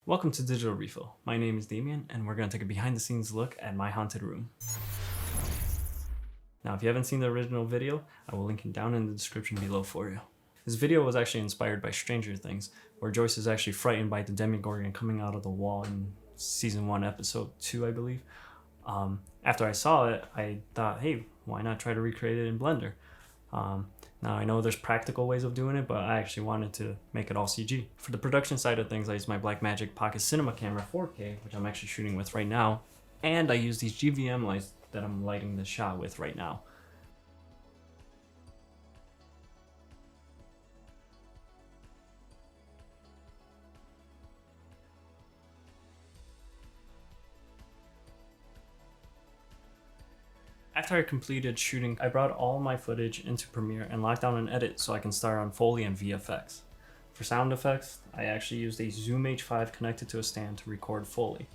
Welcome to Digital Refill. My name is Damien, and we're going to take a behind-the-scenes look at my haunted room. Now, if you haven't seen the original video, I will link it down in the description below for you. This video was actually inspired by Stranger Things, where Joyce is actually frightened by the Demogorgon coming out of the wall in Season 1, Episode 2, I believe. After I saw it, I thought, hey, why not try to recreate it in Blender? Now I know there's practical ways of doing it, but I actually wanted to make it all CG. For the production side of things, I used my Blackmagic Pocket Cinema Camera 4K, which I'm actually shooting with right now, and I use these GVM lights that I'm lighting the shot with right now. After I completed shooting, I brought all my footage into Premiere and locked down an edit so I can start on Foley and VFX. For sound effects, I actually used a Zoom H5 connected to a stand to record Foley.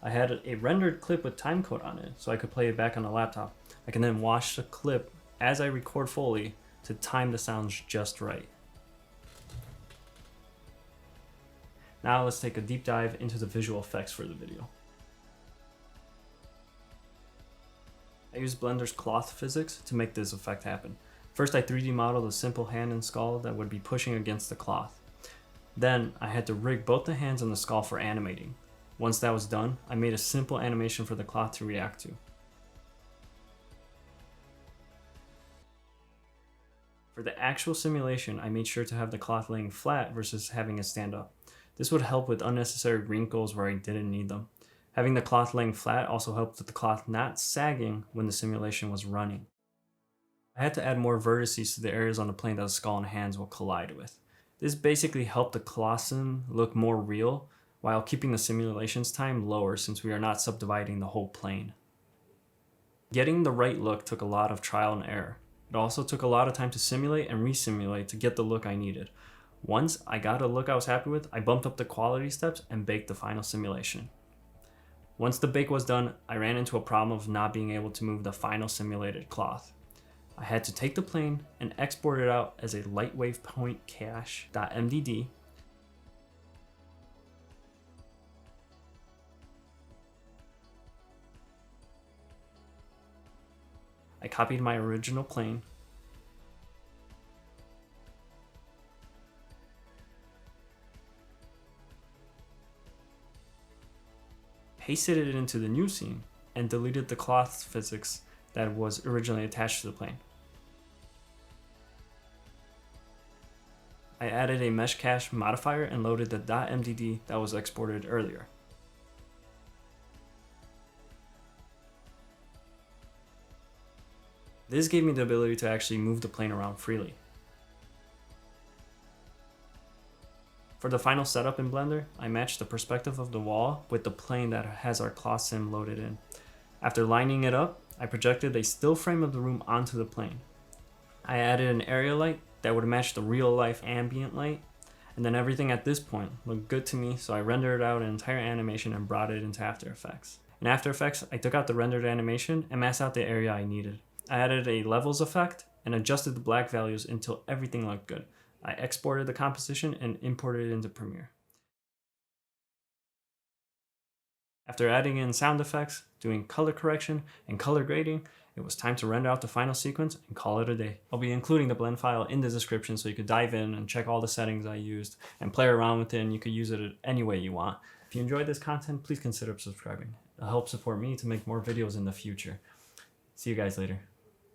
I had a rendered clip with timecode on it so I could play it back on the laptop. I can then watch the clip as I record Foley to time the sounds just right. Now let's take a deep dive into the visual effects for the video. I used Blender's cloth physics to make this effect happen. First, I 3D modeled a simple hand and skull that would be pushing against the cloth. Then, I had to rig both the hands and the skull for animating. Once that was done, I made a simple animation for the cloth to react to. For the actual simulation, I made sure to have the cloth laying flat versus having it stand up. This would help with unnecessary wrinkles where I didn't need them. Having the cloth laying flat also helped with the cloth not sagging when the simulation was running. I had to add more vertices to the areas on the plane that the skull and hands will collide with. This basically helped the cloth sim look more real while keeping the simulation's time lower since we are not subdividing the whole plane. Getting the right look took a lot of trial and error. It also took a lot of time to simulate and resimulate to get the look I needed. Once I got a look I was happy with, I bumped up the quality steps and baked the final simulation. Once the bake was done, I ran into a problem of not being able to move the final simulated cloth. I had to take the plane and export it out as a lightwave point cache.mdd. I copied my original plane, pasted it into the new scene, and deleted the cloth physics that was originally attached to the plane. I added a mesh cache modifier and loaded the .mdd that was exported earlier. This gave me the ability to actually move the plane around freely. For the final setup in Blender, I matched the perspective of the wall with the plane that has our cloth sim loaded in. After lining it up, I projected a still frame of the room onto the plane. I added an area light that would match the real life ambient light, and then everything at this point looked good to me, so I rendered out an entire animation and brought it into After Effects. In After Effects, I took out the rendered animation and masked out the area I needed. I added a levels effect and adjusted the black values until everything looked good. I exported the composition and imported it into Premiere. After adding in sound effects, doing color correction, and color grading, it was time to render out the final sequence and call it a day. I'll be including the blend file in the description so you could dive in and check all the settings I used and play around with it, and you could use it any way you want. If you enjoyed this content, please consider subscribing. It'll help support me to make more videos in the future. See you guys later.